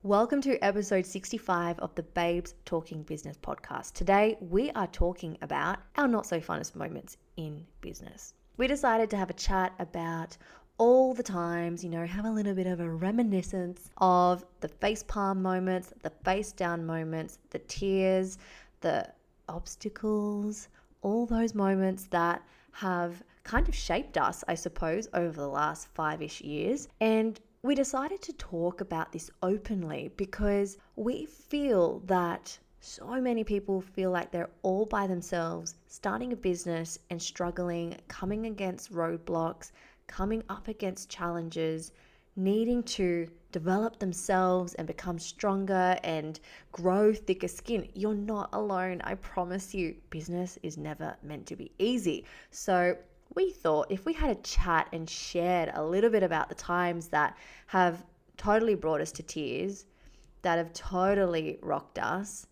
Welcome to episode 65 of the Babes Talking Business podcast. Today, we are talking about our not so funnest moments in business. We decided to have a chat about all the times, have a little bit of a reminiscence of the facepalm moments, the face down moments, the tears, the obstacles, all those moments that have kind of shaped us, I suppose, over the last 5-ish years. And we decided to talk about this openly because we feel that so many people feel like they're all by themselves, starting a business and struggling, coming against roadblocks, coming up against challenges, needing to develop themselves and become stronger and grow thicker skin. You're not alone, I promise you. Business is never meant to be easy. So we thought if we had a chat and shared a little bit about the times that have totally brought us to tears, that have totally rocked us,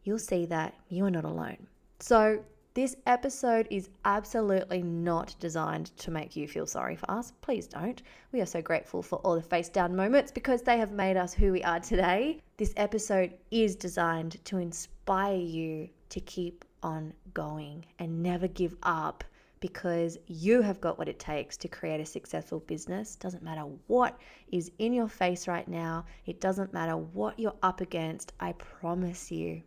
you'll see that you are not alone. So this episode is absolutely not designed to make you feel sorry for us. Please don't. We are so grateful for all the face down moments because they have made us who we are today. This episode is designed to inspire you to keep on going and never give up, because you have got what it takes to create a successful business. Doesn't matter what is in your face right now. It doesn't matter what you're up against. I promise you,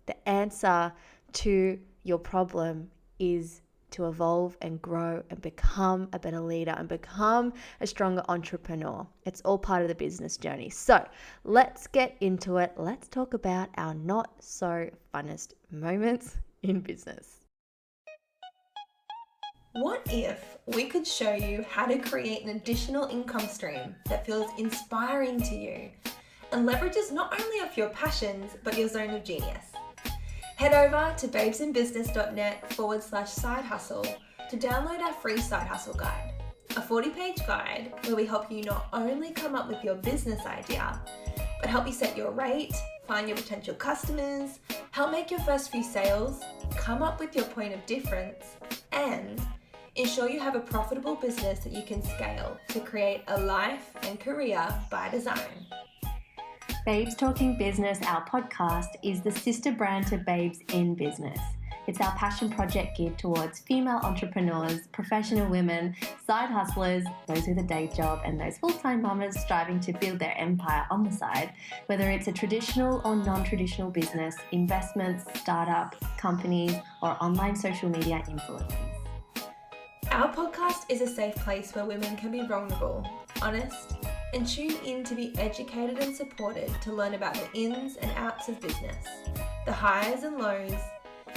the answer to your problem is to evolve and grow and become a better leader and become a stronger entrepreneur. It's all part of the business journey. So let's get into it. Let's talk about our not so funnest moments in business. What if we could show you how to create an additional income stream that feels inspiring to you and leverages not only off your passions, but your zone of genius? Head over to babesinbusiness.net/side hustle to download our free side hustle guide, a 40-page guide where we help you not only come up with your business idea, but help you set your rate, find your potential customers, help make your first few sales, come up with your point of difference, and ensure you have a profitable business that you can scale to create a life and career by design. Babes Talking Business, our podcast, is the sister brand to Babes in Business. It's our passion project geared towards female entrepreneurs, professional women, side hustlers, those with a day job, and those full-time mamas striving to build their empire on the side, whether it's a traditional or non-traditional business, investments, startup, companies, or online social media influencers. Our podcast is a safe place where women can be vulnerable, honest, and tune in to be educated and supported to learn about the ins and outs of business, the highs and lows,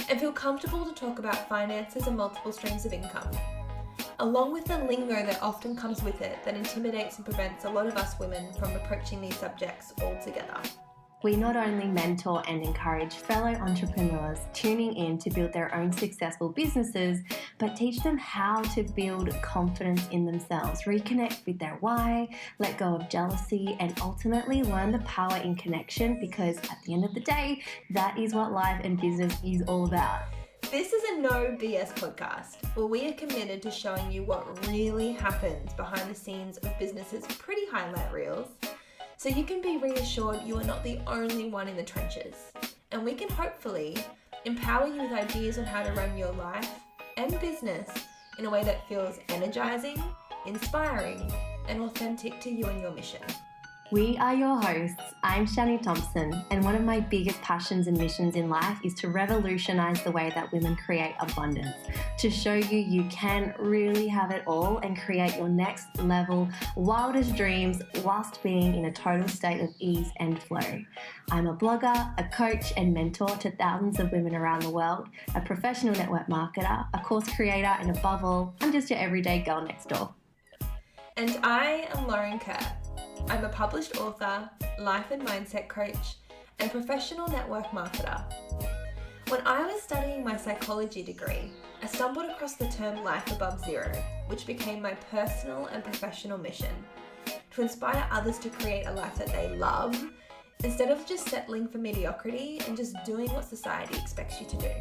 and feel comfortable to talk about finances and multiple streams of income, along with the lingo that often comes with it that intimidates and prevents a lot of us women from approaching these subjects altogether. We not only mentor and encourage fellow entrepreneurs tuning in to build their own successful businesses, but teach them how to build confidence in themselves, reconnect with their why, let go of jealousy, and ultimately learn the power in connection, because at the end of the day, that is what life and business is all about. This is a no BS podcast where we are committed to showing you what really happens behind the scenes of businesses' pretty highlight reels, so you can be reassured you are not the only one in the trenches. And we can hopefully empower you with ideas on how to run your life and business in a way that feels energizing, inspiring, and authentic to you and your mission. We are your hosts. I'm Chani Thompson, and one of my biggest passions and missions in life is to revolutionize the way that women create abundance, to show you can really have it all and create your next level, wildest dreams whilst being in a total state of ease and flow. I'm a blogger, a coach and mentor to thousands of women around the world, a professional network marketer, a course creator, and above all, I'm just your everyday girl next door. And I am 𝗦𝗢𝗓𝗏. I'm a published author, life and mindset coach, and professional network marketer. When I was studying my psychology degree, I stumbled across the term life above zero, which became my personal and professional mission, to inspire others to create a life that they love, instead of just settling for mediocrity and just doing what society expects you to do.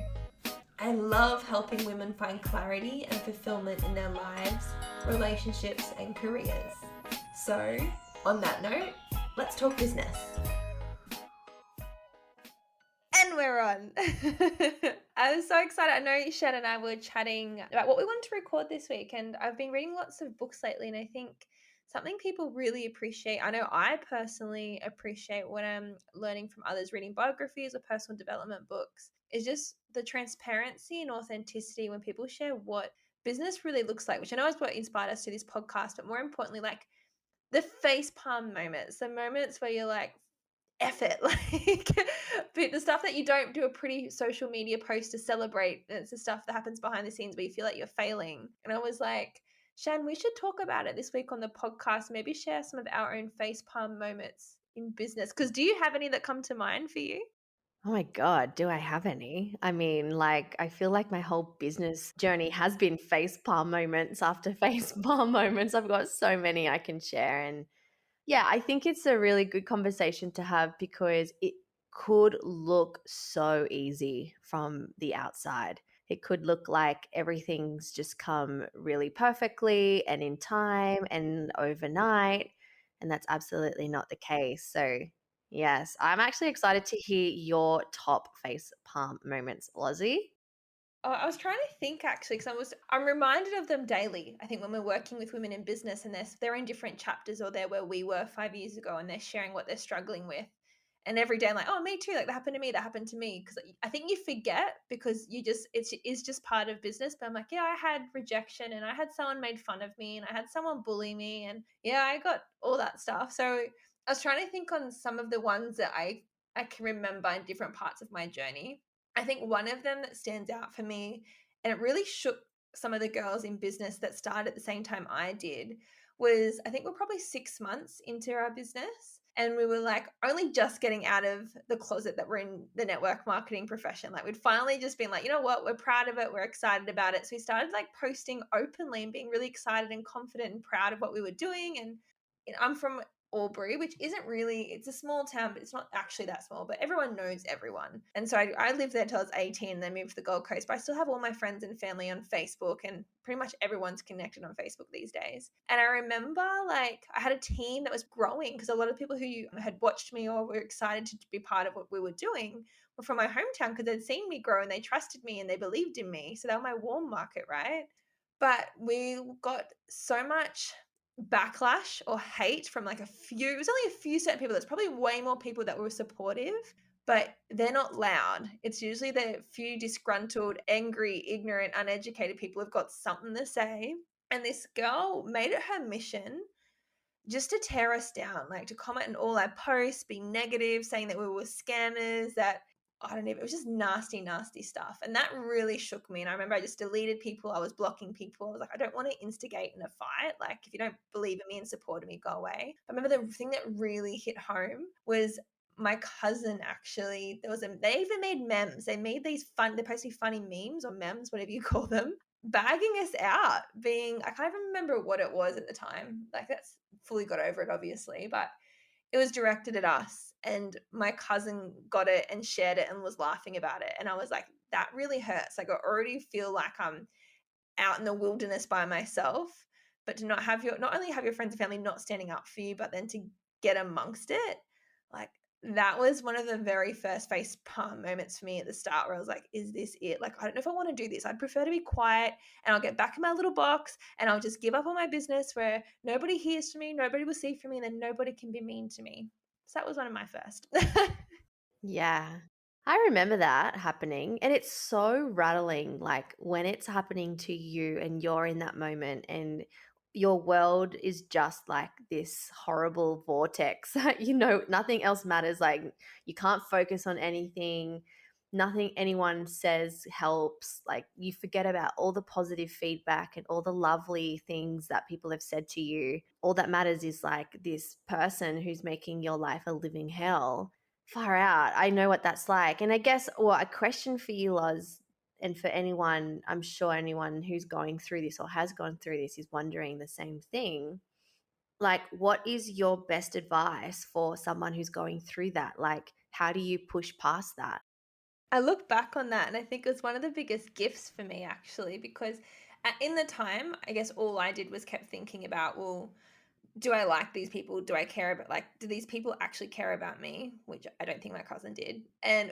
I love helping women find clarity and fulfillment in their lives, relationships, and careers. So, on that note, let's talk business. we're on. I was so excited. I know Shan and I were chatting about what we wanted to record this week, and I've been reading lots of books lately, and I think something people really appreciate, I know I personally appreciate when I'm learning from others, reading biographies or personal development books, is just the transparency and authenticity when people share what business really looks like, which I know is what inspired us to this podcast, but more importantly, like the facepalm moments, the moments where you're like, F it, like but the stuff that you don't do a pretty social media post to celebrate. It's the stuff that happens behind the scenes where you feel like you're failing. And I was like, Shan, we should talk about it this week on the podcast, maybe share some of our own facepalm moments in business. Because do you have any that come to mind for you? Oh my God, do I have any? I mean, like, I feel like my whole business journey has been facepalm moments after facepalm moments. I've got so many I can share. And yeah, I think it's a really good conversation to have because it could look so easy from the outside. It could look like everything's just come really perfectly and in time and overnight. And that's absolutely not the case. So, yes, I'm actually excited to hear your top face palm moments, Lozzie. Oh, I was trying to think actually, because I'm reminded of them daily. I think when we're working with women in business and they're in different chapters, or they're where we were 5 years ago, and they're sharing what they're struggling with. And every day I'm like, oh, me too. Like that happened to me. That happened to me. Because I think you forget because it is just part of business. But I'm like, yeah, I had rejection, and I had someone made fun of me, and I had someone bully me, and yeah, I got all that stuff. So I was trying to think on some of the ones that I can remember in different parts of my journey. I think one of them that stands out for me, and it really shook some of the girls in business that started at the same time I did, was I think we're probably 6 months into our business. And we were like only just getting out of the closet that we're in the network marketing profession. Like we'd finally just been like, you know what, we're proud of it. We're excited about it. So we started like posting openly and being really excited and confident and proud of what we were doing. And I'm from Albury, which isn't really, it's a small town, but it's not actually that small, but everyone knows everyone. And so I lived there until I was 18 and then moved to the Gold Coast, but I still have all my friends and family on Facebook, and pretty much everyone's connected on Facebook these days. And I remember like I had a team that was growing because a lot of people who had watched me or were excited to be part of what we were doing were from my hometown because they'd seen me grow and they trusted me and they believed in me. So they were my warm market, right? But we got so much backlash or hate from like it was only a few certain people. There's probably way more people that were supportive, but they're not loud. It's usually the few disgruntled, angry, ignorant, uneducated people who've got something to say. And this girl made it her mission just to tear us down, like to comment on all our posts, be negative, saying that we were scammers, that I don't know, it was just nasty, nasty stuff. And that really shook me. And I remember I just deleted people. I was blocking people. I was like, I don't want to instigate in a fight. Like, if you don't believe in me and support me, go away. I remember the thing that really hit home was my cousin actually, they even made memes. They made these they posted funny memes or memes, whatever you call them, bagging us out, being, I can't even remember what it was at the time. Like, that's fully got over it, obviously, but it was directed at us. And my cousin got it and shared it and was laughing about it. And I was like, that really hurts. Like, I already feel like I'm out in the wilderness by myself, but to not only have your friends and family not standing up for you, but then to get amongst it, like, that was one of the very first face palm moments for me at the start, where I was like, is this it? Like, I don't know if I want to do this. I'd prefer to be quiet and I'll get back in my little box and I'll just give up on my business where nobody hears from me, nobody will see from me, and then nobody can be mean to me. So that was one of my first. Yeah. I remember that happening, and it's so rattling, like when it's happening to you and you're in that moment and your world is just like this horrible vortex. Nothing else matters. Like, you can't focus on anything. Nothing anyone says helps. Like, you forget about all the positive feedback and all the lovely things that people have said to you. All that matters is like this person who's making your life a living hell. Far out. I know what that's like. And I guess, well, a question for you, Loz, and for anyone, I'm sure anyone who's going through this or has gone through this is wondering the same thing. Like, what is your best advice for someone who's going through that? Like, how do you push past that? I look back on that and I think it was one of the biggest gifts for me, actually, because in the time, I guess all I did was kept thinking about, well, do I like these people? Do I care about, like, do these people actually care about me? Which I don't think my cousin did. And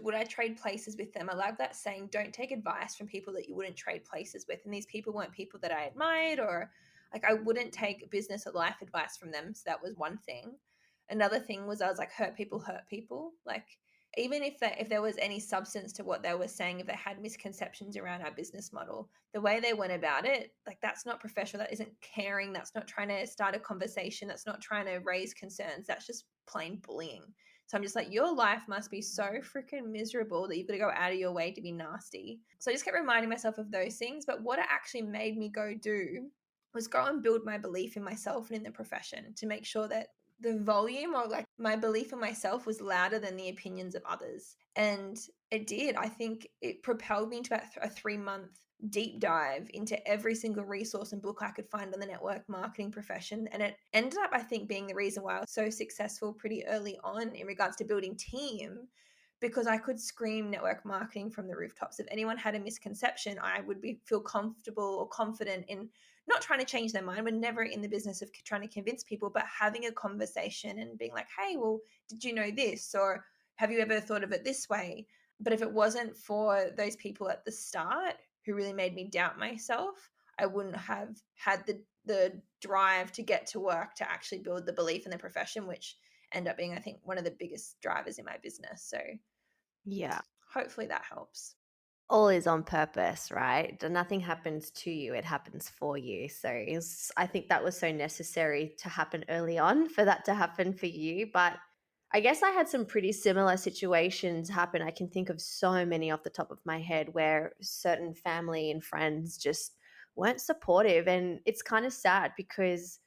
would I trade places with them? I love that saying, don't take advice from people that you wouldn't trade places with. And these people weren't people that I admired, or like I wouldn't take business or life advice from them. So that was one thing. Another thing was I was like, hurt people hurt people. Like even if there was any substance to what they were saying, if they had misconceptions around our business model, the way they went about it, like that's not professional. That isn't caring. That's not trying to start a conversation. That's not trying to raise concerns. That's just plain bullying. So I'm just like, your life must be so freaking miserable that you've got to go out of your way to be nasty. So I just kept reminding myself of those things. But what it actually made me go do was go and build my belief in myself and in the profession to make sure that the volume, or like my belief in myself, was louder than the opinions of others. And it did. I think it propelled me into a 3-month deep dive into every single resource and book I could find on the network marketing profession. And it ended up, I think, being the reason why I was so successful pretty early on in regards to building team, because I could scream network marketing from the rooftops. If anyone had a misconception, I would feel comfortable or confident in not trying to change their mind. We're never in the business of trying to convince people, but having a conversation and being like, hey, well, did you know this? Or have you ever thought of it this way? But if it wasn't for those people at the start who really made me doubt myself, I wouldn't have had the drive to get to work to actually build the belief in the profession, which ended up being, I think, one of the biggest drivers in my business. So Yeah. hopefully that helps. All is on purpose, right? Nothing happens to you, it happens for you. So I think that was so necessary to happen early on for that to happen for you. But I guess I had some pretty similar situations happen. I can think of so many off the top of my head where certain family and friends just weren't supportive. And it's kind of sad because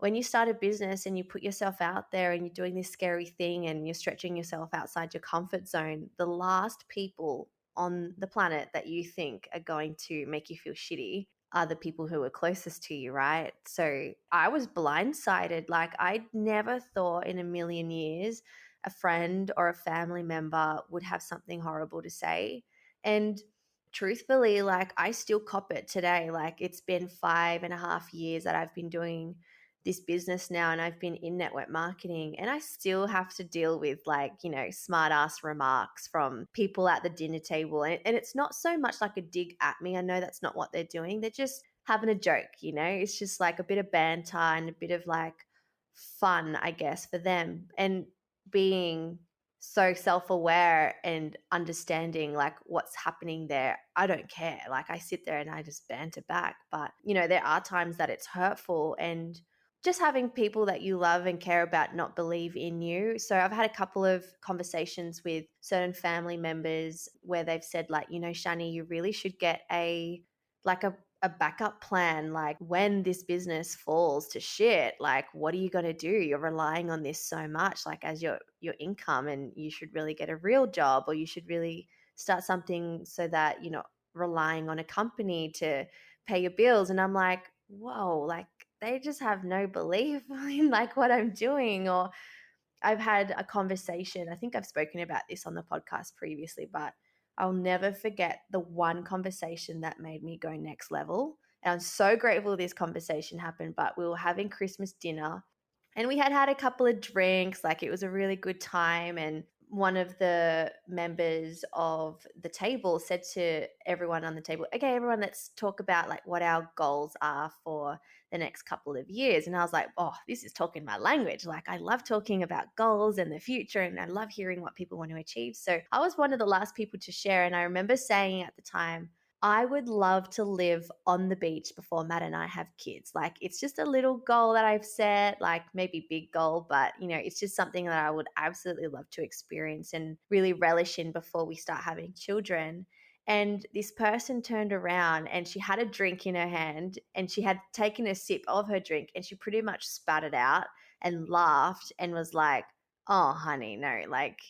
when you start a business and you put yourself out there and you're doing this scary thing and you're stretching yourself outside your comfort zone, the last people on the planet that you think are going to make you feel shitty are the people who are closest to you, right? So I was blindsided. Like, I never thought in a million years a friend or a family member would have something horrible to say. And truthfully, like, I still cop it today. Like, it's been 5.5 years that I've been doing this business now, and I've been in network marketing, and I still have to deal with, like, smart ass remarks from people at the dinner table. And it's not so much like a dig at me. I know that's not what they're doing. They're just having a joke, it's just like a bit of banter and a bit of like fun, I guess, for them. And being so self-aware and understanding like what's happening there, I don't care. Like, I sit there and I just banter back. But there are times that it's hurtful, and just having people that you love and care about not believe in you. So I've had a couple of conversations with certain family members where they've said, like, Chani, you really should get a backup plan. Like, when this business falls to shit, like, what are you going to do? You're relying on this so much, like, as your income, and you should really get a real job, or you should really start something so that you're not relying on a company to pay your bills. And I'm like, whoa, like, they just have no belief in like what I'm doing. Or I've had a conversation, I think I've spoken about this on the podcast previously, but I'll never forget the one conversation that made me go next level. And I'm so grateful this conversation happened. But we were having Christmas dinner and we had a couple of drinks. Like, it was a really good time. And one of the members of the table said to everyone on the table, okay, everyone, let's talk about like what our goals are for the next couple of years. And I was like, oh, this is talking my language. Like, I love talking about goals and the future, and I love hearing what people want to achieve. So I was one of the last people to share. And I remember saying at the time, I would love to live on the beach before Matt and I have kids. Like, it's just a little goal that I've set, like maybe big goal, but it's just something that I would absolutely love to experience and really relish in before we start having children. And this person turned around and she had a drink in her hand and she had taken a sip of her drink and she pretty much spat it out and laughed and was like, oh, honey, no, like,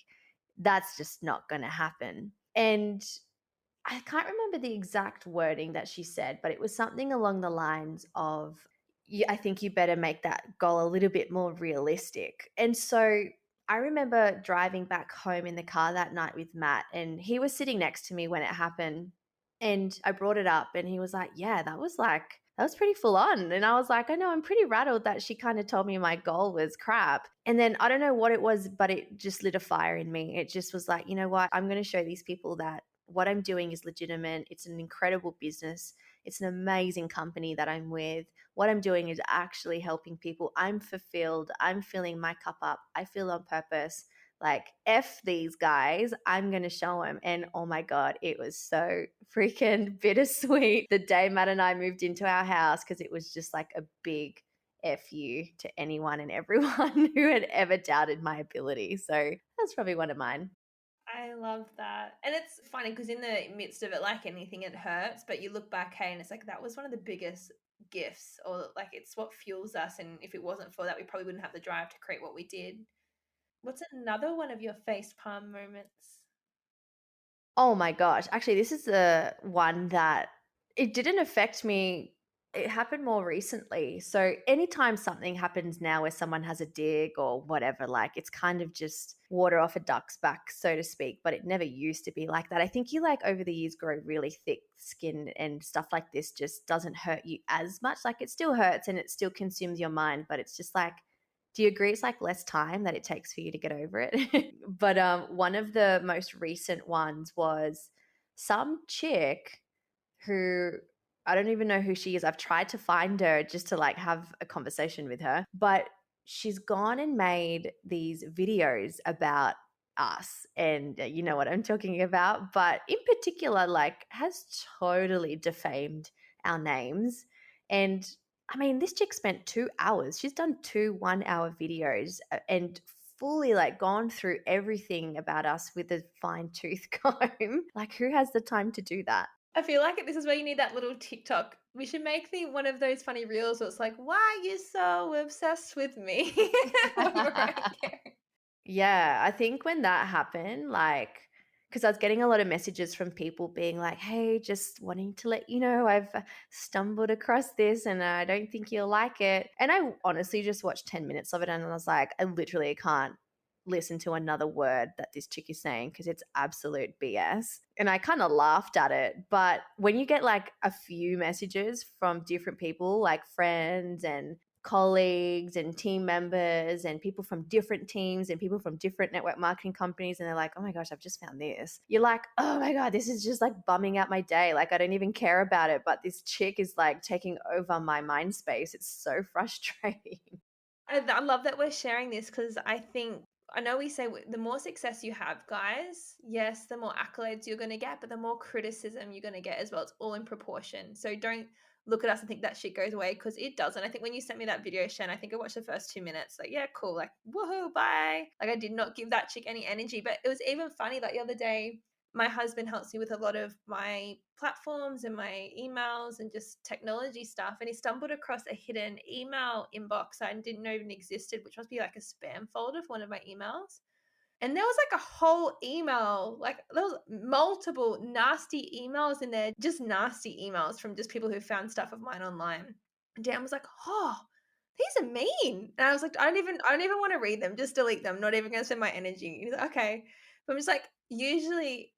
that's just not going to happen. And I can't remember the exact wording that she said, but it was something along the lines of, I think you better make that goal a little bit more realistic. And so I remember driving back home in the car that night with Matt, and he was sitting next to me when it happened. And I brought it up and he was like, yeah, that was that was pretty full on. And I was like, I know, I'm pretty rattled that she kind of told me my goal was crap. And then I don't know what it was, but it just lit a fire in me. It just was like, you know what? I'm going to show these people that what I'm doing is legitimate. It's an incredible business. It's an amazing company that I'm with. What I'm doing is actually helping people. I'm fulfilled. I'm filling my cup up. I feel on purpose. Like, F these guys, I'm going to show them. And oh my God, it was so freaking bittersweet the day Matt and I moved into our house, because it was just like a big F you to anyone and everyone who had ever doubted my ability. So that's probably one of mine. I love that. And it's funny because in the midst of it, like anything, it hurts, but you look back, hey, and it's like that was one of the biggest gifts, or like it's what fuels us. And if it wasn't for that, we probably wouldn't have the drive to create what we did. What's another one of your face palm moments? Oh my gosh. Actually, this is the one that it didn't affect me. It happened more recently. So anytime something happens now where someone has a dig or whatever, like it's kind of just water off a duck's back, so to speak. But it never used to be like that. I think you like over the years grow really thick skin and stuff like this just doesn't hurt you as much. Like it still hurts and it still consumes your mind, but it's just like, do you agree it's like less time that it takes for you to get over it? But one of the most recent ones was some chick who I don't even know who she is. I've tried to find her just to like have a conversation with her, but she's gone and made these videos about us, and you know what I'm talking about, but in particular like has totally defamed our names. And I mean, this chick spent 2 hours. She's done two 1 hour videos and fully like gone through everything about us with a fine tooth comb. Like, who has the time to do that? I feel like this is where you need that little TikTok. We should make one of those funny reels where it's like, why are you so obsessed with me? Yeah, I think when that happened, like, because I was getting a lot of messages from people being like, hey, just wanting to let you know I've stumbled across this and I don't think you'll like it. And I honestly just watched 10 minutes of it and I was like, I literally can't listen to another word that this chick is saying because it's absolute BS. And I kind of laughed at it. But when you get like a few messages from different people, like friends and colleagues and team members and people from different teams and people from different network marketing companies, and they're like, oh my gosh, I've just found this. You're like, oh my God, this is just like bumming out my day. Like, I don't even care about it, but this chick is like taking over my mind space. It's so frustrating. I love that we're sharing this because I know we say the more success you have, guys, yes, the more accolades you're going to get, but the more criticism you're going to get as well. It's all in proportion. So don't look at us and think that shit goes away, because it doesn't. I think when you sent me that video, Shen, I think I watched the first 2 minutes. Like, yeah, cool. Like, woohoo, bye. Like, I did not give that chick any energy. But it was even funny that the other day, my husband helps me with a lot of my platforms and my emails and just technology stuff. And he stumbled across a hidden email inbox I didn't know even existed, which must be like a spam folder for one of my emails. And there was like a whole email, like there was multiple nasty emails in there, just nasty emails from just people who found stuff of mine online. And Dan was like, oh, these are mean. And I was like, I don't even want to read them. Just delete them. Not even going to spend my energy. He's like, okay. But I'm just like, usually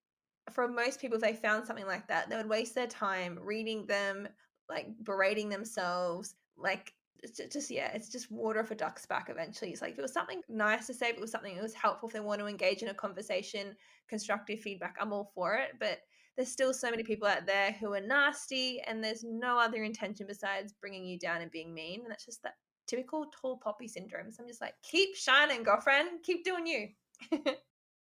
for most people, if they found something like that, they would waste their time reading them, like berating themselves, like it's just water off a duck's back eventually. It's like, if it was something nice to say, if it was something that was helpful, if they want to engage in a conversation, constructive feedback, I'm all for it. But there's still so many people out there who are nasty and there's no other intention besides bringing you down and being mean. And that's just that typical tall poppy syndrome. So I'm just like, keep shining, girlfriend, keep doing you.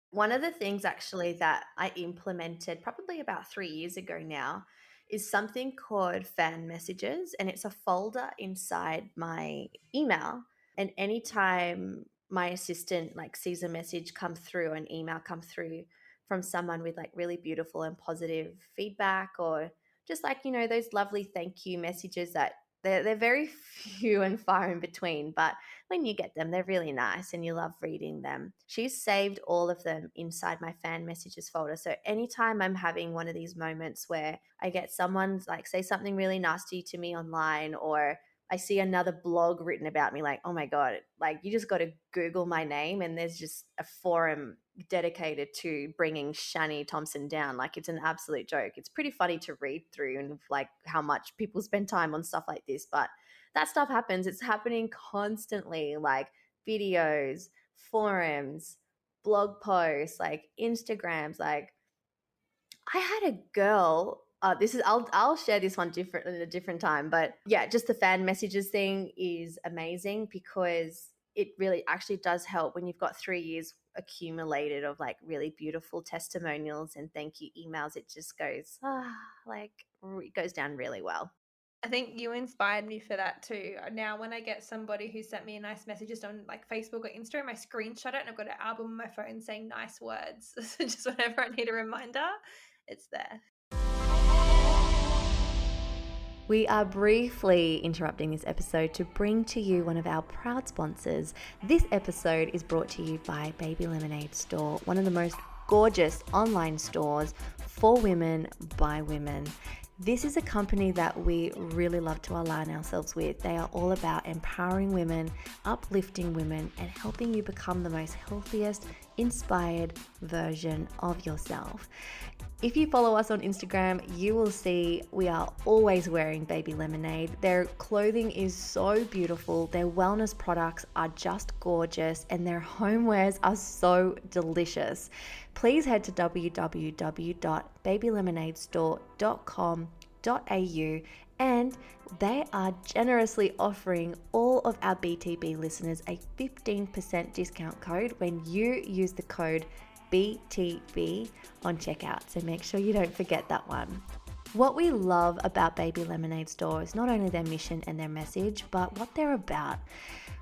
One of the things actually that I implemented probably about 3 years ago now is something called fan messages, and it's a folder inside my email. And anytime my assistant like sees a message come through, an email come through from someone with like really beautiful and positive feedback, or just like, you know, those lovely thank you messages that they're very few and far in between, but when you get them, they're really nice and you love reading them. She's saved all of them inside my fan messages folder. So anytime I'm having one of these moments where I get someone's like say something really nasty to me online, or I see another blog written about me, like, oh my God, like you just got to Google my name and there's just a forum dedicated to bringing Chani Thompson down. Like it's an absolute joke. It's pretty funny to read through and like how much people spend time on stuff like this, but that stuff happens. It's happening constantly, like videos, forums, blog posts, like Instagrams, like I had a girl. This is I'll share this one different at a different time, but yeah, just the fan messages thing is amazing because it really actually does help when you've got 3 years accumulated of like really beautiful testimonials and thank you emails. It just goes like it goes down really well. I think you inspired me for that too. Now, when I get somebody who sent me a nice message just on like Facebook or Instagram, I screenshot it and I've got an album on my phone saying nice words. So just whenever I need a reminder, it's there. We are briefly interrupting this episode to bring to you one of our proud sponsors. This episode is brought to you by Baby Lemonade Store, one of the most gorgeous online stores for women by women. This is a company that we really love to align ourselves with. They are all about empowering women, uplifting women, and helping you become the most healthiest, inspired version of yourself. If you follow us on Instagram, you will see we are always wearing Baby Lemonade. Their clothing is so beautiful. Their wellness products are just gorgeous and their homewares are so delicious. Please head to www.babylemonadestore.com.au and they are generously offering all of our BTB listeners a 15% discount code when you use the code BTB on checkout. So make sure you don't forget that one. What we love about Baby Lemonade Store is not only their mission and their message, but what they're about.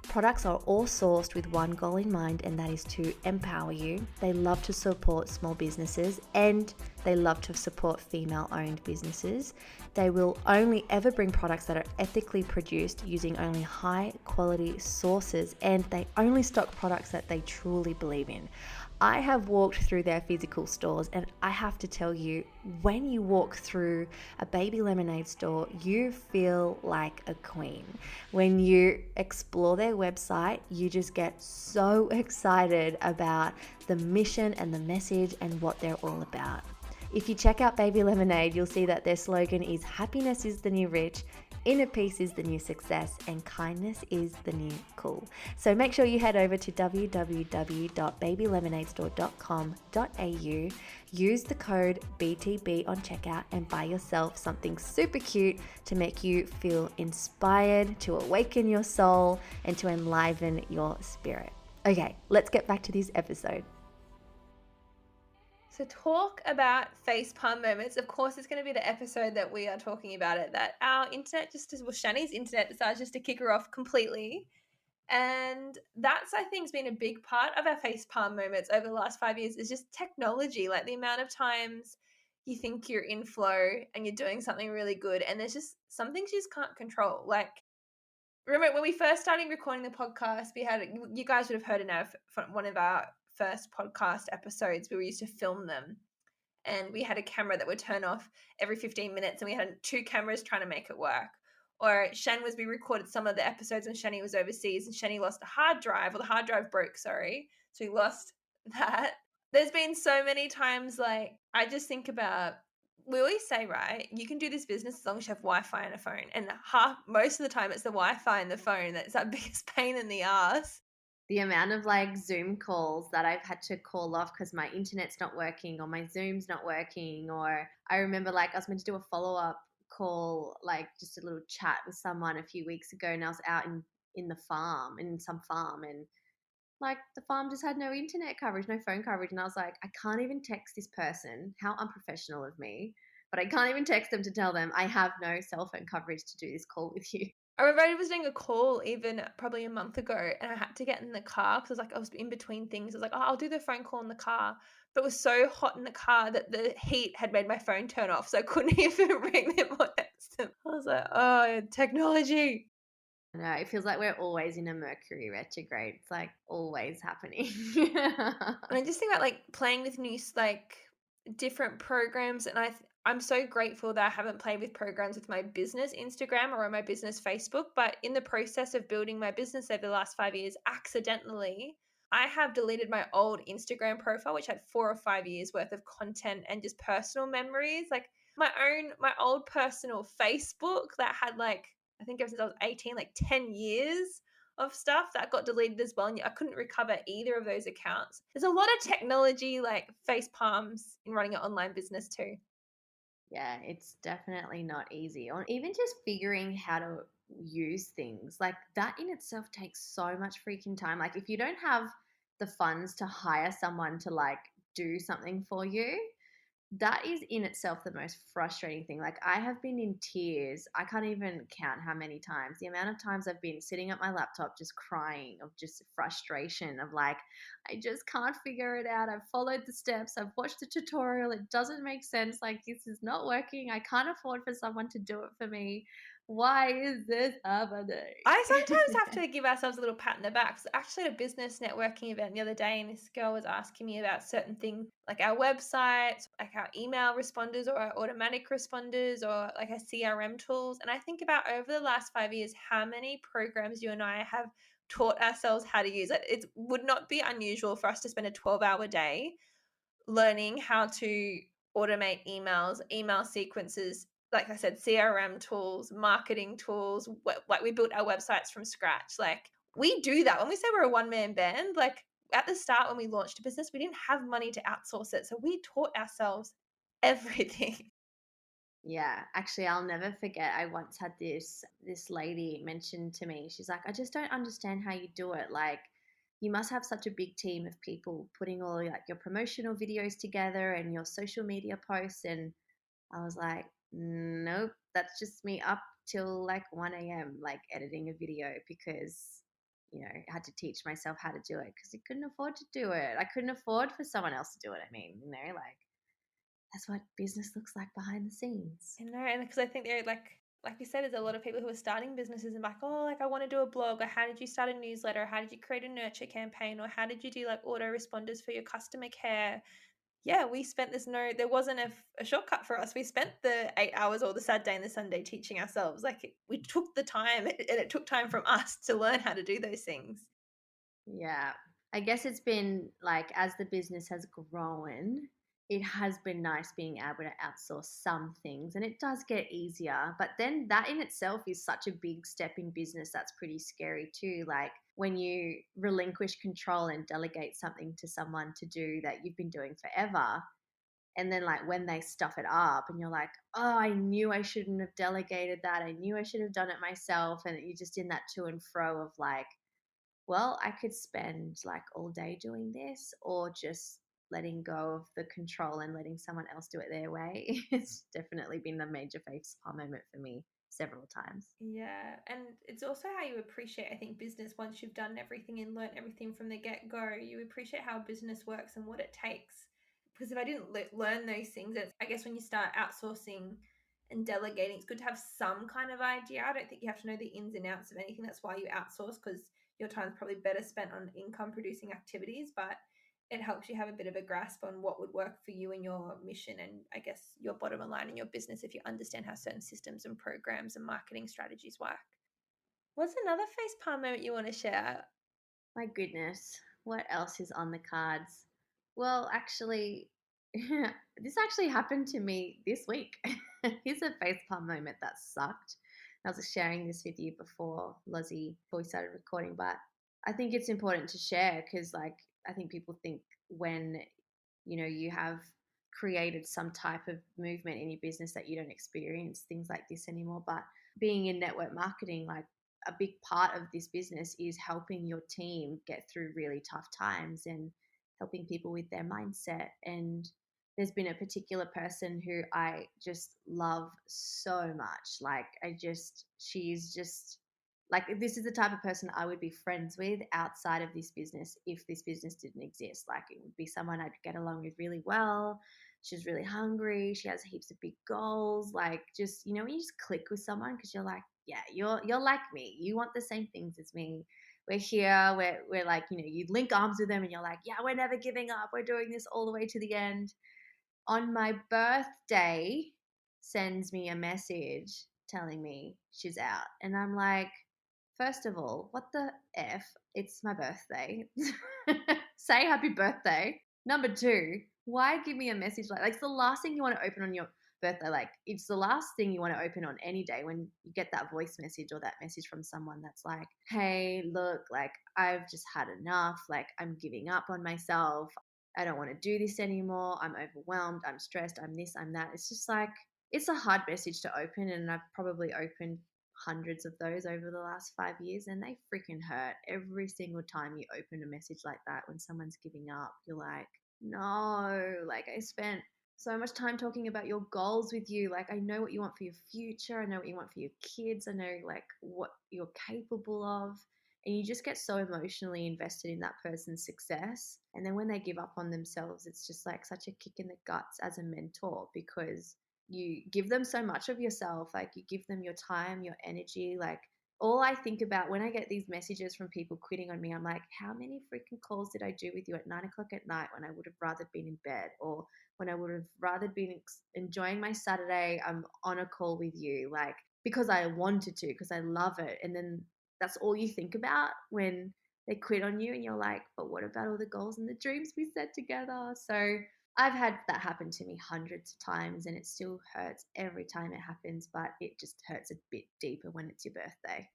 Products are all sourced with one goal in mind, and that is to empower you. They love to support small businesses and they love to support female-owned businesses. They will only ever bring products that are ethically produced using only high-quality sources, and they only stock products that they truly believe in. I have walked through their physical stores and I have to tell you, when you walk through a Baby Lemonade store, you feel like a queen. When you explore their website, you just get so excited about the mission and the message and what they're all about. If you check out Baby Lemonade, you'll see that their slogan is happiness is the new rich, inner peace is the new success, and kindness is the new cool. So make sure you head over to www.babylemonadestore.com.au, use the code BTB on checkout and buy yourself something super cute to make you feel inspired, to awaken your soul, and to enliven your spirit. Okay, let's get back to this episode. So talk about facepalm moments. Of course, it's going to be the episode that we are talking about it, that our internet Shani's internet decides just to kick her off completely. And that's, I think, has been a big part of our facepalm moments over the last 5 years is just technology. Like the amount of times you think you're in flow and you're doing something really good and there's just some things you just can't control. Like, remember when we first started recording the podcast, you guys would have heard one of our first podcast episodes where we used to film them, and we had a camera that would turn off every 15 minutes and we had 2 cameras trying to make it work. Or we recorded some of the episodes when Chani was overseas and Chani lost the hard drive broke, sorry. So we lost that. There's been so many times, like, I just think about, we always say, right, you can do this business as long as you have Wi-Fi and a phone. And most of the time it's the Wi-Fi and the phone that's our biggest pain in the ass. The amount of like Zoom calls that I've had to call off because my internet's not working or my Zoom's not working. Or I remember like I was meant to do a follow-up call, like just a little chat with someone a few weeks ago, and I was out in some farm, and like the farm just had no internet coverage, no phone coverage. And I was like, I can't even text this person. How unprofessional of me. But I can't even text them to tell them I have no cell phone coverage to do this call with you. I remember I was doing a call even probably a month ago and I had to get in the car because I was in between things. I was like, oh, I'll do the phone call in the car. But it was so hot in the car that the heat had made my phone turn off. So I couldn't even ring them or text them. I was like, oh, technology. No, it feels like we're always in a Mercury retrograde. It's like always happening. And I just think about like playing with new, like different programs. And I'm so grateful that I haven't played with programs with my business Instagram or on my business Facebook, but in the process of building my business over the last 5 years, accidentally, I have deleted my old Instagram profile, which had 4 or 5 years worth of content and just personal memories. Like my old personal Facebook that had like, I think ever since I was 18, like 10 years of stuff that got deleted as well. And I couldn't recover either of those accounts. There's a lot of technology like face palms in running an online business too. Yeah, it's definitely not easy. Or even just figuring how to use things. Like that in itself takes so much freaking time. Like if you don't have the funds to hire someone to like do something for you, that is in itself the most frustrating thing. Like I have been in tears. I can't even count how many times. The amount of times I've been sitting at my laptop just crying of just frustration of like, I just can't figure it out. I've followed the steps. I've watched the tutorial. It doesn't make sense. Like this is not working. I can't afford for someone to do it for me. Why is this happening? I sometimes have to give ourselves a little pat in the back. So actually, at a business networking event the other day, and this girl was asking me about certain things like our websites, like our email responders or our automatic responders or like our CRM tools. And I think about over the last 5 years, how many programs you and I have taught ourselves how to use. It would not be unusual for us to spend a 12-hour day learning how to automate emails, email sequences, like I said, CRM tools, marketing tools. Like we built our websites from scratch. Like we do that. When we say we're a one-man band, like at the start when we launched a business, we didn't have money to outsource it. So we taught ourselves everything. Yeah, actually, I'll never forget. I once had this lady mention to me. She's like, "I just don't understand how you do it. Like, you must have such a big team of people putting all like your promotional videos together and your social media posts." And I was like, "Nope, that's just me up till like 1 a.m. like editing a video because." I had to teach myself how to do it because I couldn't afford to do it. I couldn't afford for someone else to do it. I mean, like that's what business looks like behind the scenes. I know, and because I think they're like you said, there's a lot of people who are starting businesses and like, oh, like I want to do a blog, or how did you start a newsletter? How did you create a nurture campaign? Or how did you do like autoresponders for your customer care? Yeah, we spent there wasn't a shortcut for us. We spent the 8 hours or the Saturday and the Sunday teaching ourselves. We took the time and it took time from us to learn how to do those things. Yeah. I guess it's been like as the business has grown, it has been nice being able to outsource some things and it does get easier. But then that in itself is such a big step in business that's pretty scary too. Like when you relinquish control and delegate something to someone to do that you've been doing forever. And then like when they stuff it up and you're like, oh, I knew I shouldn't have delegated that. I knew I should have done it myself. And you're just in that to and fro of like, well, I could spend like all day doing this or just letting go of the control and letting someone else do it their way. It's definitely been a major facepalm moment for me several times. Yeah, and it's also how you appreciate, I think, business once you've done everything and learnt everything from the get-go. You appreciate how business works and what it takes. Because if I didn't learn those things, I guess when you start outsourcing and delegating, it's good to have some kind of idea. I don't think you have to know the ins and outs of anything. That's why you outsource, because your time's probably better spent on income producing activities, but it helps you have a bit of a grasp on what would work for you and your mission and I guess your bottom line in your business if you understand how certain systems and programs and marketing strategies work. What's another facepalm moment you want to share? My goodness, what else is on the cards? Well, actually, this actually happened to me this week. Here's a facepalm moment that sucked. I was sharing this with you before, Lozzie, before we started recording, but I think it's important to share because, like, I think people think when you have created some type of movement in your business that you don't experience things like this anymore. But being in network marketing, like a big part of this business is helping your team get through really tough times and helping people with their mindset. And there's been a particular person who I just love so much. She's just like, this is the type of person I would be friends with outside of this business if this business didn't exist. Like, it would be someone I'd get along with really well. She's really hungry. She has heaps of big goals. Like, just, when you just click with someone because you're like, yeah, you're like me. You want the same things as me. We're here. We're like, you link arms with them and you're like, yeah, we're never giving up. We're doing this all the way to the end. on my birthday sends me a message telling me she's out. And I'm like, first of all, what the F? It's my birthday. Say happy birthday. Number two, why give me a message like it's the last thing you want to open on your birthday? Like it's the last thing you want to open on any day when you get that voice message or that message from someone that's like, hey, look, like I've just had enough. Like I'm giving up on myself. I don't want to do this anymore. I'm overwhelmed. I'm stressed. I'm this, I'm that. It's just like, it's a hard message to open. And I've probably opened hundreds of those over the last 5 years, and they freaking hurt. Every single time you open a message like that when someone's giving up, you're like, no, like I spent so much time talking about your goals with you. Like I know what you want for your future. I know what you want for your kids. I know like what you're capable of. And you just get so emotionally invested in that person's success. And then when they give up on themselves, it's just like such a kick in the guts as a mentor, because you give them so much of yourself. Like you give them your time, your energy. Like all I think about when I get these messages from people quitting on me, I'm like, how many freaking calls did I do with you at 9 o'clock at night when I would have rather been in bed, or when I would have rather been enjoying my Saturday? I'm on a call with you, like because I wanted to, because I love it. And then that's all you think about when they quit on you, and you're like, but what about all the goals and the dreams we set together? So I've had that happen to me hundreds of times, and it still hurts every time it happens, but it just hurts a bit deeper when it's your birthday.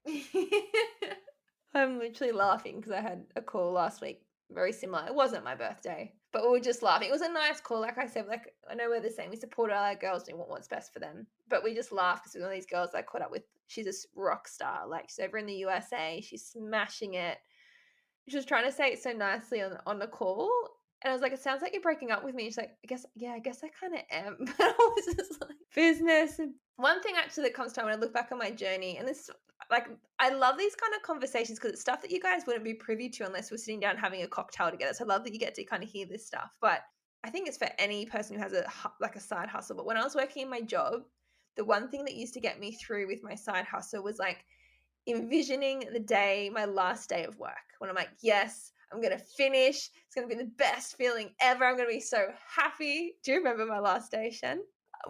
I'm literally laughing because I had a call last week very similar. It wasn't my birthday, but we were just laughing. It was a nice call. Like I said, like I know we're the same. We support our girls and want what's best for them. But we just laugh because one of these girls I caught up with, she's a rock star. Like she's over in the USA. She's smashing it. She was trying to say it so nicely on the call. And I was like, it sounds like you're breaking up with me. She's like, I guess I kind of am. But I was just like, business. One thing actually that comes to mind when I look back on my journey, and this, like, I love these kind of conversations because it's stuff that you guys wouldn't be privy to unless we're sitting down having a cocktail together. So I love that you get to kind of hear this stuff. But I think it's for any person who has a side hustle. But when I was working in my job, the one thing that used to get me through with my side hustle was like envisioning the day, my last day of work, when I'm like, yes, I'm going to finish. It's going to be the best feeling ever. I'm going to be so happy. Do you remember my last day, Shen?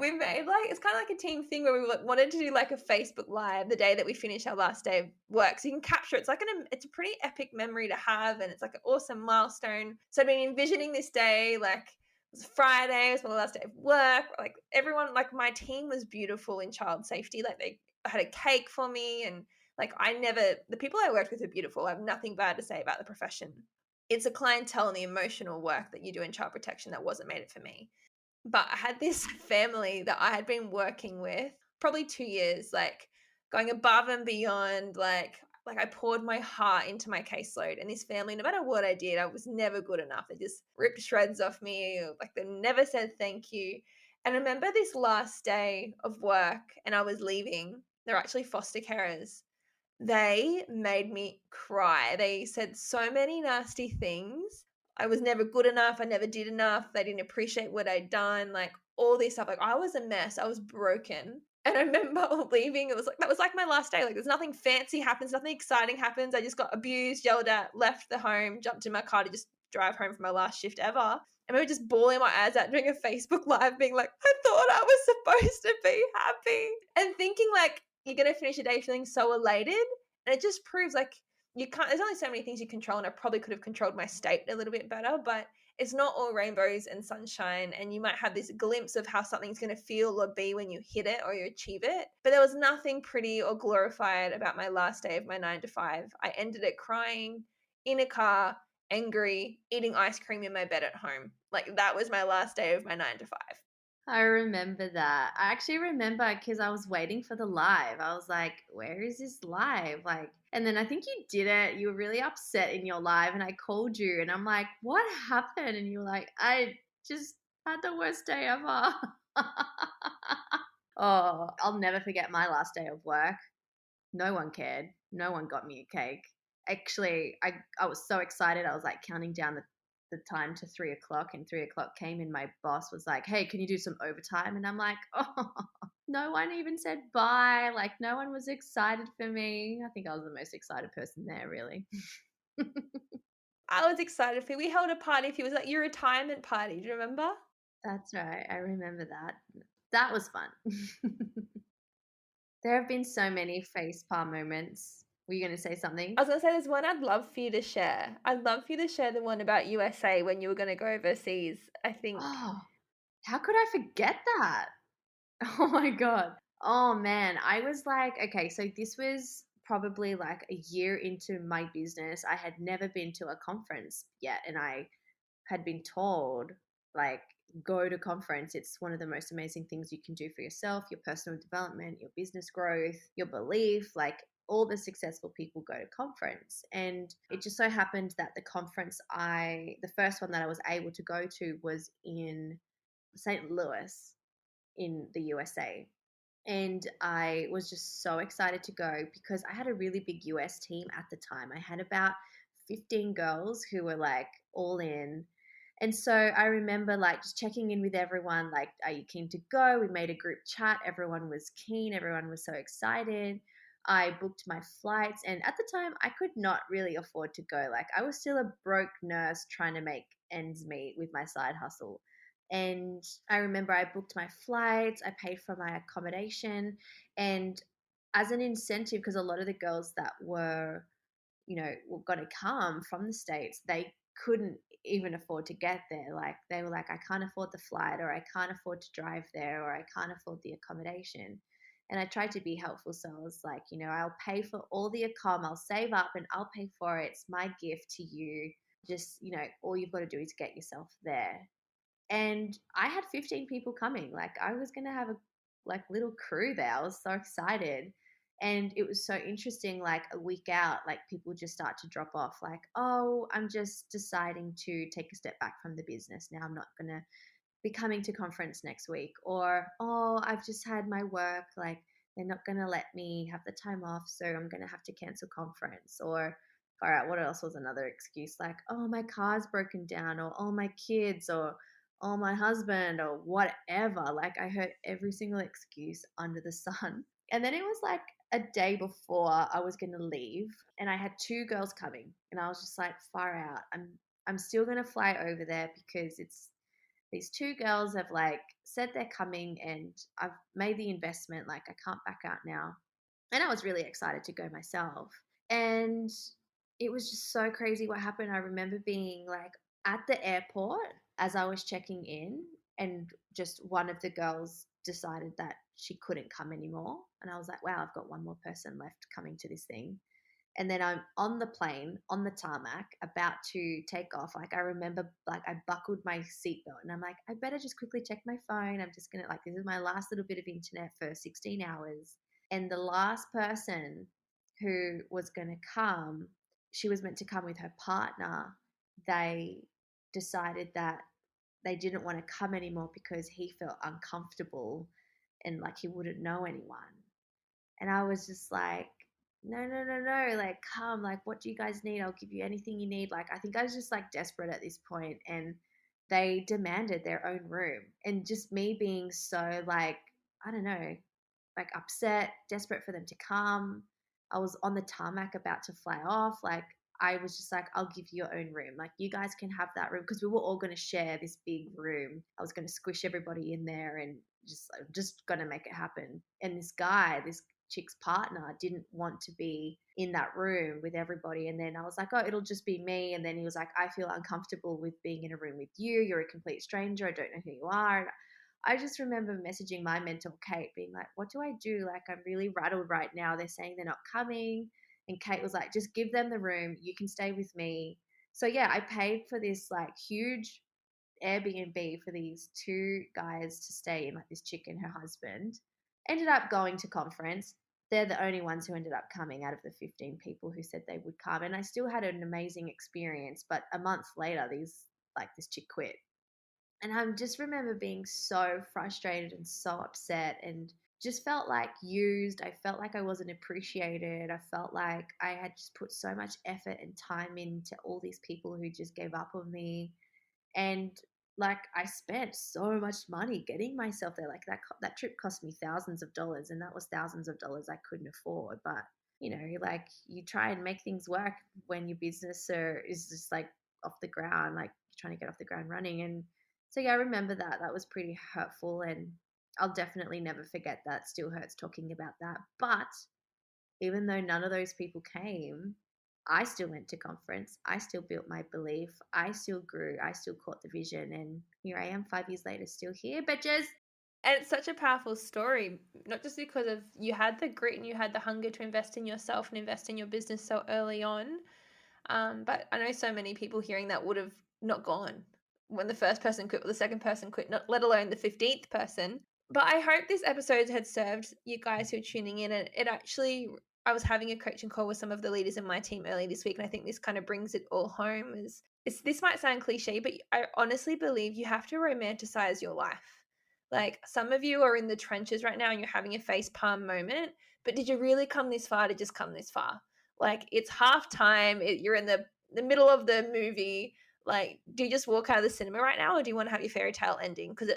We made it's kind of like a team thing where we wanted to do like a Facebook Live the day that we finish our last day of work. So you can capture it. It's a pretty epic memory to have, and it's like an awesome milestone. So I've been envisioning this day, like it was Friday, it was my last day of work. Like everyone, like my team was beautiful in child safety. Like they had a cake for me, and like the people I worked with are beautiful. I have nothing bad to say about the profession. It's a clientele and the emotional work that you do in child protection that wasn't made it for me. But I had this family that I had been working with probably 2 years, like going above and beyond, like I poured my heart into my caseload. And this family, no matter what I did, I was never good enough. They just ripped shreds off me. Like they never said thank you. And I remember this last day of work and I was leaving. They're actually foster carers. They made me cry. They said so many nasty things. I was never good enough. I never did enough. They didn't appreciate what I'd done. Like all this stuff. Like I was a mess. I was broken. And I remember leaving. That was like my last day. Like there's nothing fancy happens. Nothing exciting happens. I just got abused, yelled at, left the home, jumped in my car to just drive home for my last shift ever. I remember just bawling my eyes out doing a Facebook Live being like, I thought I was supposed to be happy. And thinking like, you're going to finish your day feeling so elated. And it just proves like there's only so many things you control, and I probably could have controlled my state a little bit better, but it's not all rainbows and sunshine. And you might have this glimpse of how something's going to feel or be when you hit it or you achieve it. But there was nothing pretty or glorified about my last day of my 9 to 5. I ended it crying in a car, angry, eating ice cream in my bed at home. Like that was my last day of my 9 to 5. I remember that. I actually remember because I was waiting for the live. I was like, where is this live? Like, and then I think you did it. You were really upset in your live, and I called you and I'm like, what happened? And you were like, I just had the worst day ever. Oh, I'll never forget my last day of work. No one cared. No one got me a cake. Actually, I was so excited. I was like counting down the time to 3 o'clock, and 3 o'clock came and my boss was like, hey, can you do some overtime? And I'm like, oh, no one even said bye. Like no one was excited for me. I think I was the most excited person there, really. I was excited for you. We held a party for you. It was like your retirement party. Do you remember? That's right. I remember that. That was fun. There have been so many facepalm moments. Were you going to say something? I was gonna say there's one I'd love for you to share. I'd love for you to share the one about USA when you were gonna go overseas. I think. Oh, how could I forget that? Oh my God. Oh man. I was like, okay, so this was probably like a year into my business. I had never been to a conference yet, and I had been told, like, go to conference. It's one of the most amazing things you can do for yourself, your personal development, your business growth, your belief. Like, all the successful people go to conference. And it just so happened that the first one that I was able to go to was in St. Louis in the USA. And I was just so excited to go because I had a really big US team at the time. I had about 15 girls who were like all in. And so I remember like just checking in with everyone, like, are you keen to go? We made a group chat. Everyone was keen. Everyone was so excited. I booked my flights. And at the time, I could not really afford to go. Like, I was still a broke nurse trying to make ends meet with my side hustle. And I remember I booked my flights, I paid for my accommodation, and as an incentive, because a lot of the girls that were, were going to come from the States, they couldn't even afford to get there. Like, they were like, I can't afford the flight, or I can't afford to drive there, or I can't afford the accommodation. And I tried to be helpful. So I was like, I'll pay for all the accom, I'll save up and I'll pay for it. It's my gift to you. Just, all you've got to do is get yourself there. And I had 15 people coming. Like, I was going to have a like little crew there. I was so excited. And it was so interesting, like a week out, like people just start to drop off, like, oh, I'm just deciding to take a step back from the business now. I'm not going to be coming to conference next week. Or, oh, I've just had my work, like they're not going to let me have the time off, so I'm going to have to cancel conference. Or, all right, what else was another excuse? Like, oh, my car's broken down, or oh, my kids, or oh, my husband, or whatever. Like, I heard every single excuse under the sun. And then it was like a day before I was going to leave, and I had two girls coming, and I was just like, far out. I'm still going to fly over there because it's these two girls have like said they're coming, and I've made the investment. Like, I can't back out now. And I was really excited to go myself. And it was just so crazy what happened. I remember being like at the airport as I was checking in, and just one of the girls decided that she couldn't come anymore. And I was like, wow, I've got one more person left coming to this thing. And then I'm on the plane, on the tarmac, about to take off. Like, I remember, like, I buckled my seatbelt, and I'm like, I better just quickly check my phone. I'm just gonna, like, this is my last little bit of internet for 16 hours. And the last person who was gonna come, she was meant to come with her partner. They decided that they didn't want to come anymore because he felt uncomfortable and like he wouldn't know anyone. And I was just like, no, no, no, no. Like, come, like, what do you guys need? I'll give you anything you need. Like, I think I was just like desperate at this point, and they demanded their own room. And just me being so, like, I don't know, like upset, desperate for them to come. I was on the tarmac about to fly off. Like, I was just like, I'll give you your own room. Like, you guys can have that room, because we were all going to share this big room. I was going to squish everybody in there and just going to make it happen. And this chick's partner didn't want to be in that room with everybody. And then I was like, oh, it'll just be me. And then he was like, I feel uncomfortable with being in a room with you. You're a complete stranger. I don't know who you are. And I just remember messaging my mentor, Kate, being like, what do I do? Like, I'm really rattled right now. They're saying they're not coming. And Kate was like, just give them the room. You can stay with me. So yeah, I paid for this like huge Airbnb for these two guys to stay in, like this chick and her husband. Ended up going to conference. They're the only ones who ended up coming out of the 15 people who said they would come. And I still had an amazing experience. But a month later, this chick quit. And I just remember being so frustrated and so upset, and just felt like used. I felt like I wasn't appreciated. I felt like I had just put so much effort and time into all these people who just gave up on me. And like, I spent so much money getting myself there. Like, that trip cost me thousands of dollars, and that was thousands of dollars I couldn't afford. But like, you try and make things work when your business is just like off the ground, like you're trying to get off the ground running. And So yeah, I remember that. That was pretty hurtful, and I'll definitely never forget that. Still hurts talking about that. But even though none of those people came, I still went to conference. I still built my belief. I still grew. I still caught the vision. And here I am 5 years later, still here, bitches. And it's such a powerful story, not just because of you had the grit and you had the hunger to invest in yourself and invest in your business so early on. But I know so many people hearing that would have not gone when the first person quit or the second person quit, not let alone the 15th person. But I hope this episode had served you guys who are tuning in. And it actually, I was having a coaching call with some of the leaders in my team earlier this week, and I think this kind of brings it all home. This might sound cliche, but I honestly believe you have to romanticize your life. Like, some of you are in the trenches right now and you're having a facepalm moment, but did you really come this far to just come this far? Like, it's halftime, you're in the middle of the movie. Like, do you just walk out of the cinema right now, or do you want to have your fairy tale ending? Because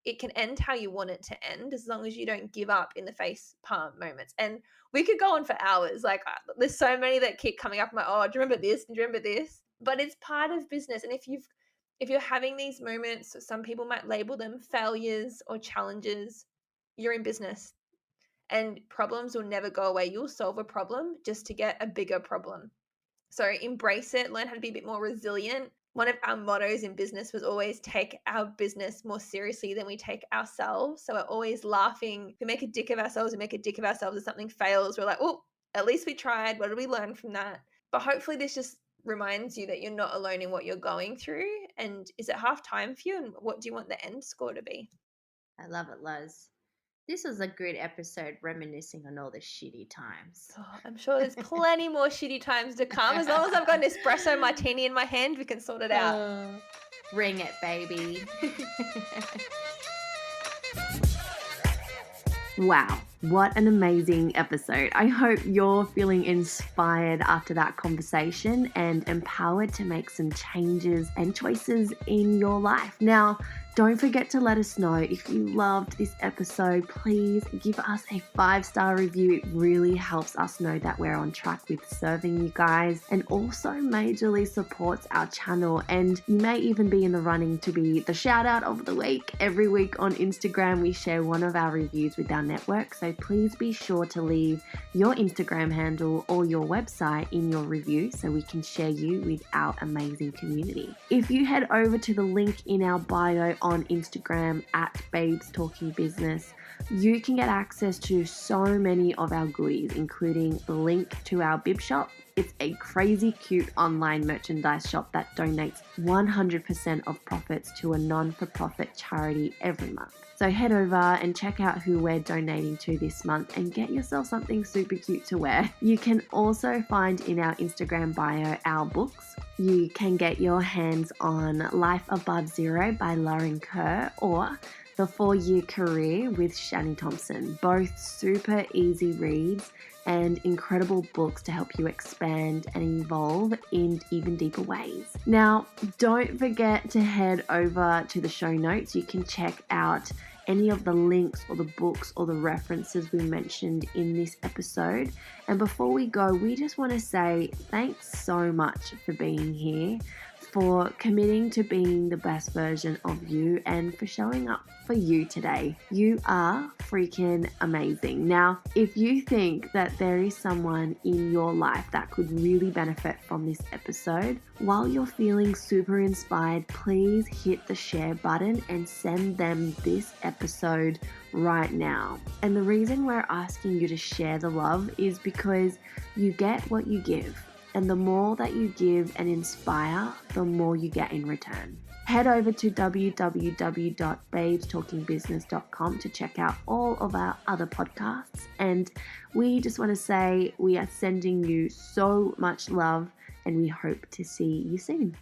it can end how you want it to end, as long as you don't give up in the face palm moments. And we could go on for hours. Like, there's so many that keep coming up. I'm like, oh, do you remember this? Do you remember this? But it's part of business. And if you're having these moments, some people might label them failures or challenges, you're in business. And problems will never go away. You'll solve a problem just to get a bigger problem. So embrace it, learn how to be a bit more resilient. One of our mottos in business was always take our business more seriously than we take ourselves. So we're always laughing. If we make a dick of ourselves, if something fails, we're like, oh, at least we tried. What did we learn from that? But hopefully this just reminds you that you're not alone in what you're going through. And is it half time for you? And what do you want the end score to be? I love it, Loz. This was a good episode reminiscing on all the shitty times. Oh, I'm sure there's plenty more shitty times to come. As long as I've got an espresso martini in my hand, we can sort it out. Ring it, baby. Wow, what an amazing episode. I hope you're feeling inspired after that conversation and empowered to make some changes and choices in your life. Now, don't forget to let us know if you loved this episode. Please give us a 5-star review. It really helps us know that we're on track with serving you guys, and also majorly supports our channel. And you may even be in the running to be the shout out of the week. Every week on Instagram, we share one of our reviews with our network. So please be sure to leave your Instagram handle or your website in your review so we can share you with our amazing community. If you head over to the link in our bio on Instagram at Babes Talking Business, you can get access to so many of our goodies, including the link to our bib shop. It's a crazy cute online merchandise shop that donates 100% of profits to a non-for-profit charity every month. So head over and check out who we're donating to this month and get yourself something super cute to wear. You can also find in our Instagram bio our books. You can get your hands on Life Above Zero by 𝗦𝗦𝗔𝗟𝗦 or The 4-Year Career with Chani Thompson. Both super easy reads and incredible books to help you expand and evolve in even deeper ways. Now, don't forget to head over to the show notes. You can check out any of the links or the books or the references we mentioned in this episode. And before we go, we just want to say thanks so much for being here, for committing to being the best version of you, and for showing up for you today. You are freaking amazing. Now, if you think that there is someone in your life that could really benefit from this episode, while you're feeling super inspired, please hit the share button and send them this episode right now. And the reason we're asking you to share the love is because you get what you give. And the more that you give and inspire, the more you get in return. Head over to www.babestalkingbusiness.com to check out all of our other podcasts. And we just want to say we are sending you so much love, and we hope to see you soon.